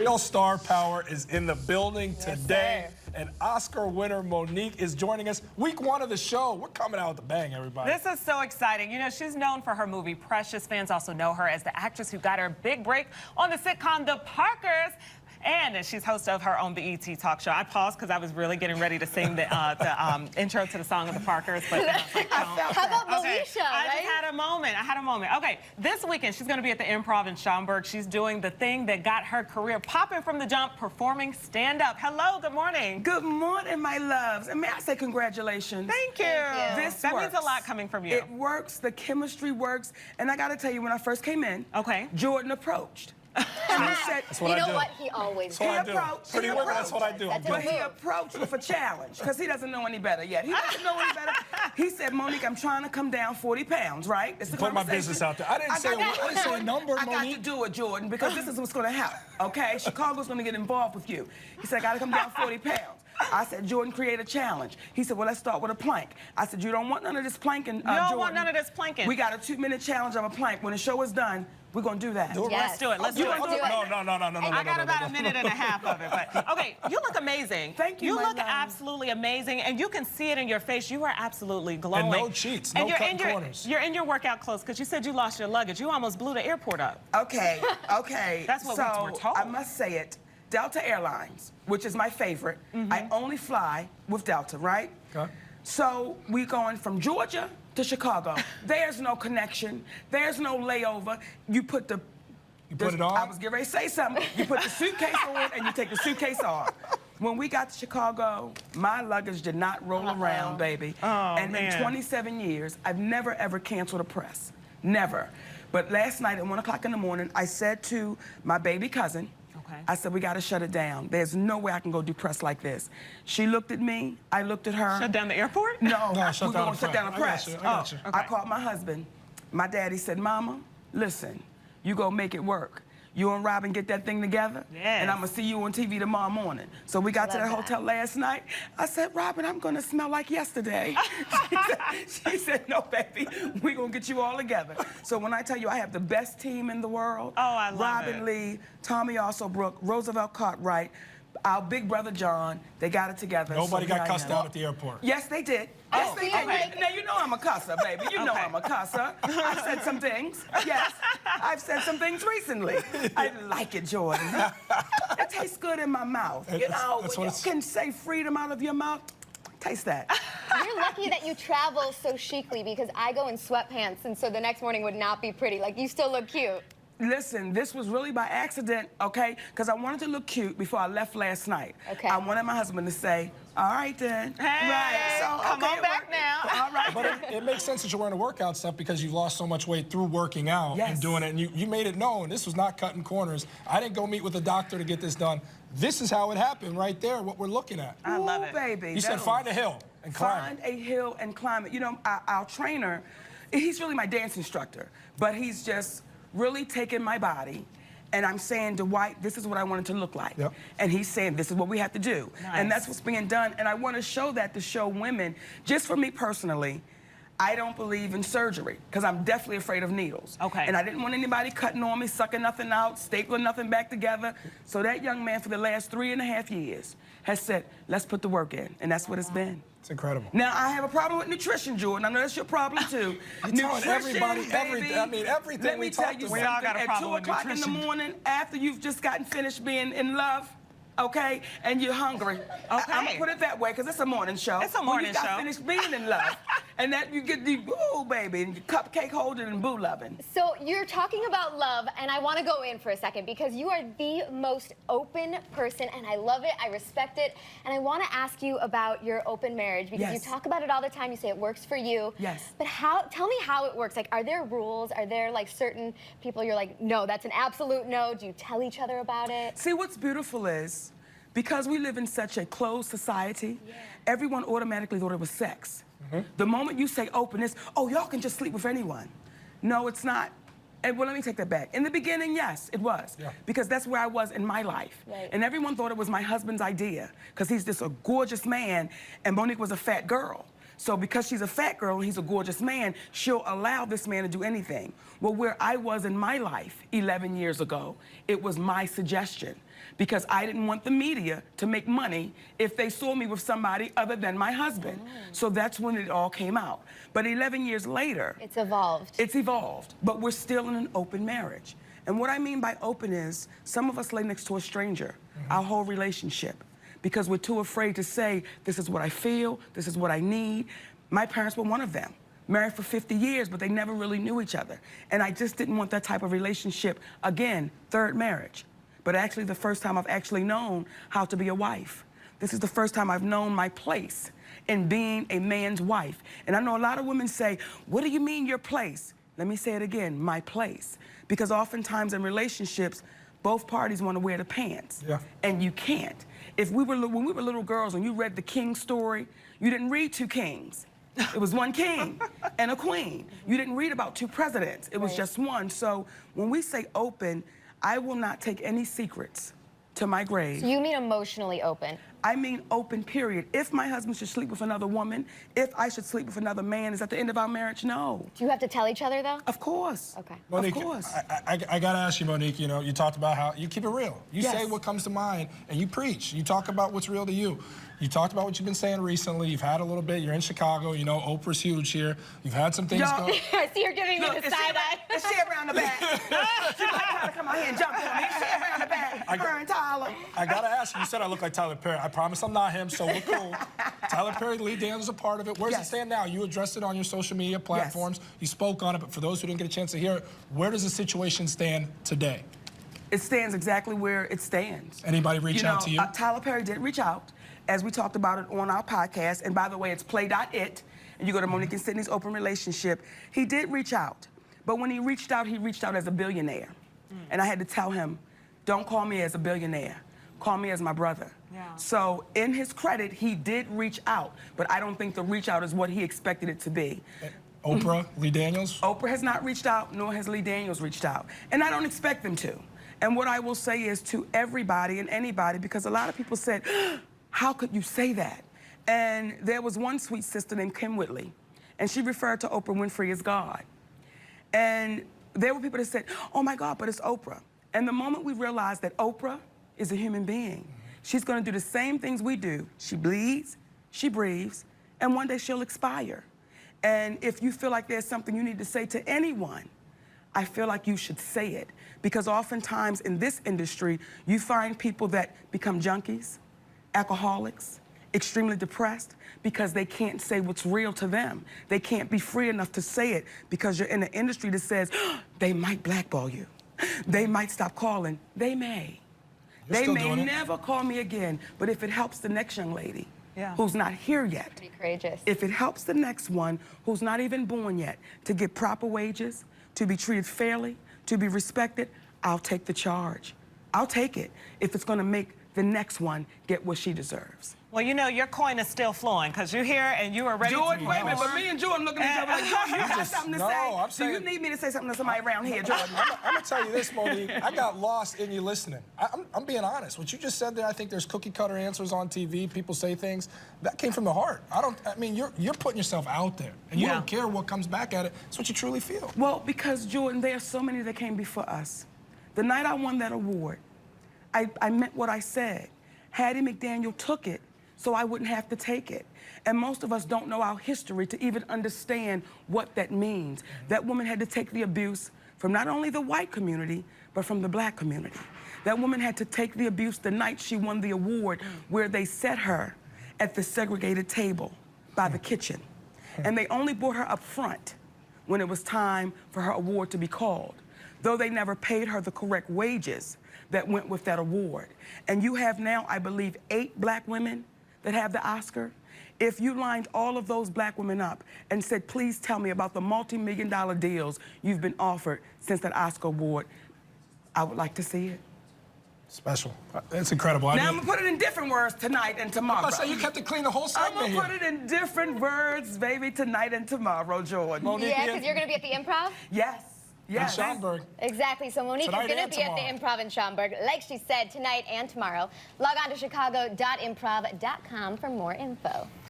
Real star power is in the building today. sir. And Oscar winner Mo Nique is joining us. Week 1 of the show. We're coming out with a bang, everybody. This is so exciting. You know, she's known for her movie Precious. Fans also know her as the actress who got her big break on the sitcom The Parkers. And she's host of her own BET talk show. I paused because I was really getting ready to sing the intro to the song of The Parkers. But then I was like, How about Moesha, I right? just had a moment. Okay, this weekend she's going to be at the Improv in Schaumburg. She's doing the thing that got her career popping from the jump, performing stand-up. Hello, good morning. Good morning, my loves. And may I say congratulations? Thank you. Thank you. That means a lot coming from you. It works, the chemistry works. And I got to tell you, when I first came in, Okay. Jordan approached. And he said, That's what You I know do. what? He always That's what I He do. approached. Pretty He women, that's what I approached. do. That's I'm but his he move. approached with a challenge because he doesn't know any better yet. He doesn't know any better. He said, Monique, I'm trying to come down 40 pounds, right? It's the Put my conversation. business out there. I didn't say a number, I got to Monique. do it, Jordan, because this is what's going to happen, okay? Chicago's going to get involved with you. He said, I got to come down 40 pounds. I said, Jordan, create a challenge. He said, well, let's start with a plank. I said, you don't want none of this planking, You don't Jordan. want none of this planking. We got a 2-minute challenge of a plank. When the show is done, we're going to do that. Do it. Yes. Let's do it. Let's You do it. wanna do it? No. I got about a minute and a half of it, but okay, you look amazing. Thank you, You my look love. absolutely amazing, and you can see it in your face. You are absolutely glowing. And no cheats, And no you're cutting in your, corners. You're in your workout clothes because you said you lost your luggage. You almost blew the airport up. Okay. That's what so we're told. I must say it. Delta Airlines, which is my favorite, I only fly with Delta, right? Okay. So we going from Georgia to Chicago. There's no connection. There's no layover. You put the... You put it on? I was getting ready to say something. You put the suitcase on and you take the suitcase off. When we got to Chicago, my luggage did not roll around, baby. Oh, and man. in 27 years, I've never, ever canceled a press. Never. But last night at 1 o'clock in the morning, I said to my baby cousin, Okay. I said, we got to shut it down. There's no way I can go do press like this. She looked at me. I looked at her. Shut down the airport? No, No, shut we're down going the to shut down the press. press. I got you. Okay. I called my husband. My daddy said, Mama, listen, you go make it work. You and Robin get that thing together, Yes. and I'm going to see you on TV tomorrow morning. So we got to Love that that. hotel last night. I said, Robin, I'm going to smell like yesterday. she said, no, baby, we're going to get you all together. So when I tell you I have the best team in the world, Oh, I love Robin it. Lee, Tommy Alsobrook, Roosevelt Cartwright, our big brother John, they got it together. Nobody So here got I cussed am. out at the airport. Yes, they did. Yes, they did. okay. Now, you know I'm a cusser, baby. You know Okay. I'm a cusser. I've said some things. Yes, I've said some things recently. I like it, Jordan. It tastes good in my mouth. You know, That's when what you it's- can say freedom out of your mouth, taste that. You're lucky that you travel so chicly because I go in sweatpants, and so the next morning would not be pretty. Like, you still look cute. Listen, this was really by accident, okay? Because I wanted to look cute before I left last night. Okay. I wanted my husband to say, all right then. Hey, right. So, come okay, on it back worked. now. All right. But it makes sense that you're wearing the workout stuff because you've lost so much weight through working out Yes. and doing it. And you made it known this was not cutting corners. I didn't go meet with a doctor to get this done. This is how it happened right there, what we're looking at. I love Ooh, it. baby. You said that find was- a hill and climb Find it. a hill and climb it. You know, our trainer, he's really my dance instructor, but he's just really taken my body, and I'm saying, Dwight, this is what I want it to look like. Yep. And he's saying, this is what we have to do. Nice. And that's what's being done. And I want to show that to show women, just for me personally, I don't believe in surgery because I'm definitely afraid of needles. Okay. And I didn't want anybody cutting on me, sucking nothing out, stapling nothing back together. So that young man for the last 3.5 years has said, let's put the work in. And that's what it's been. It's incredible. Now, I have a problem with nutrition, Jordan. I know that's your problem, too. You're telling everybody everything. I mean, everything Let we me tell talked you about. We something. all got a At problem 2 with o'clock in the nutrition. morning, after you've just gotten finished being in love, okay, and you're hungry. I'm Okay. going to put it that way, because it's a morning show. It's a morning when you got show. finished being in love, and that you get the boo, baby, and your cupcake holding and boo loving. So you're talking about love, and I want to go in for a second because you are the most open person, and I love it, I respect it, and I want to ask you about your open marriage because Yes. you talk about it all the time. You say it works for you. Yes. But tell me how it works. Like, are there rules? Are there like certain people you're like, no, that's an absolute no? Do you tell each other about it? See, what's beautiful is, because we live in such a closed society, everyone automatically thought it was sex. The moment you say openness, oh, y'all can just sleep with anyone. No, it's not. And well, let me take that back. In the beginning, yes, it was. Yeah. Because that's where I was in my life. Right. And everyone thought it was my husband's idea, because he's just a gorgeous man, and Mo Nique was a fat girl. So because she's a fat girl and he's a gorgeous man, she'll allow this man to do anything. Well, where I was in my life 11 years ago, it was my suggestion, because I didn't want the media to make money if they saw me with somebody other than my husband. So that's when it all came out. But 11 years later, It's evolved. it's evolved, but we're still in an open marriage. And what I mean by open is, some of us lay next to a stranger, our whole relationship, because we're too afraid to say, this is what I feel, this is what I need. My parents were one of them, married for 50 years, but they never really knew each other. And I just didn't want that type of relationship. Again, third marriage. But actually the first time I've actually known how to be a wife. This is the first time I've known my place in being a man's wife. And I know a lot of women say, what do you mean your place? Let me say it again, my place. Because oftentimes in relationships, both parties want to wear the pants. Yeah. And you can't. When we were little girls and you read the king story, you didn't read two kings. It was one king and a queen. You didn't read about two presidents. It was just one. So when we say open, I will not take any secrets to my grave. So you mean emotionally open? I mean open, period. If my husband should sleep with another woman, if I should sleep with another man, is that the end of our marriage? No. Do you have to tell each other, though? Of course. Okay. Monique, of course. I gotta ask you, Monique, you know, you talked about how you keep it real. You Yes. say what comes to mind and you preach. You talk about what's real to you. You talked about what you've been saying recently. You've had a little bit. You're in Chicago. You know, Oprah's huge here. You've had some things Y'all- go. I see you're giving me Look, the is she side eye. around- is she around the back? She might try to come out here and jump on me. Is she around the back? Her and Tyler. I gotta ask you. You said I look like Tyler Perry. I promise I'm not him, so we're cool. Tyler Perry, Lee Daniels, a part of it. Where does it Yes. stand now? You addressed it on your social media platforms. You spoke on it, but for those who didn't get a chance to hear it, where does the situation stand today? It stands exactly where it stands. Anybody reach out to you? Tyler Perry did reach out, as we talked about it on our podcast. And by the way, it's play.it. And you go to Monique and Sydney's open relationship. He did reach out. But when he reached out as a billionaire. And I had to tell him, don't call me as a billionaire. Call me as my brother. Yeah. So in his credit, he did reach out. But I don't think the reach out is what he expected it to be. Oprah, Lee Daniels? Oprah has not reached out, nor has Lee Daniels reached out. And I don't expect them to. And what I will say is to everybody and anybody, because a lot of people said, how could you say that? And there was one sweet sister named Kim Whitley, and she referred to Oprah Winfrey as God. And there were people that said, oh my God, but it's Oprah. And the moment we realized that Oprah is a human being, she's gonna do the same things we do. She bleeds, she breathes, and one day she'll expire. And if you feel like there's something you need to say to anyone, I feel like you should say it. Because oftentimes in this industry, you find people that become junkies, alcoholics, extremely depressed, because they can't say what's real to them. They can't be free enough to say it because you're in an industry that says, they might blackball you. They might stop calling. They may. You're They still may doing it. never call me again, but if it helps the next young lady Yeah. who's not here yet, Pretty courageous. if it helps the next one who's not even born yet to get proper wages, to be treated fairly, to be respected, I'll take the charge. I'll take it if it's gonna make the next one get what she deserves. Well, you know, your coin is still flowing because you're here and you are ready Jordan, to wait a minute, but me and Jordan looking at each other like, Jordan, you got something to No, say? I'm Do you saying- need me to say something to somebody around here, Jordan? I'm gonna tell you this, Monique. I got lost in you listening. I'm being honest. What you just said there, I think there's cookie cutter answers on TV. People say things that came from the heart. I mean, you're putting yourself out there, and you Yeah. don't care what comes back at it. It's what you truly feel. Well, because, Jordan, there are so many that came before us. The night I won that award, I meant what I said. Hattie McDaniel took it so I wouldn't have to take it. And most of us don't know our history to even understand what that means. That woman had to take the abuse from not only the white community, but from the black community. That woman had to take the abuse the night she won the award, where they set her at the segregated table by the kitchen. And they only brought her up front when it was time for her award to be called, though they never paid her the correct wages that went with that award. And you have now, I believe, 8 black women that have the Oscar. If you lined all of those black women up and said, please tell me about the multi-million-dollar deals you've been offered since that Oscar award, I would like to see it. Special. It's incredible. Now I'm gonna put it in different words tonight and tomorrow. I say you kept it clean the whole I'm segment gonna here. put it in different words, baby, tonight and tomorrow, Jordan. Monique, Yeah, because you're going to be at the Improv? Yes. in Yes. Schaumburg. Exactly. So Monique Tonight is going and to be at the tomorrow. Improv in Schaumburg, like she said, tonight and tomorrow. Log on to chicago.improv.com for more info.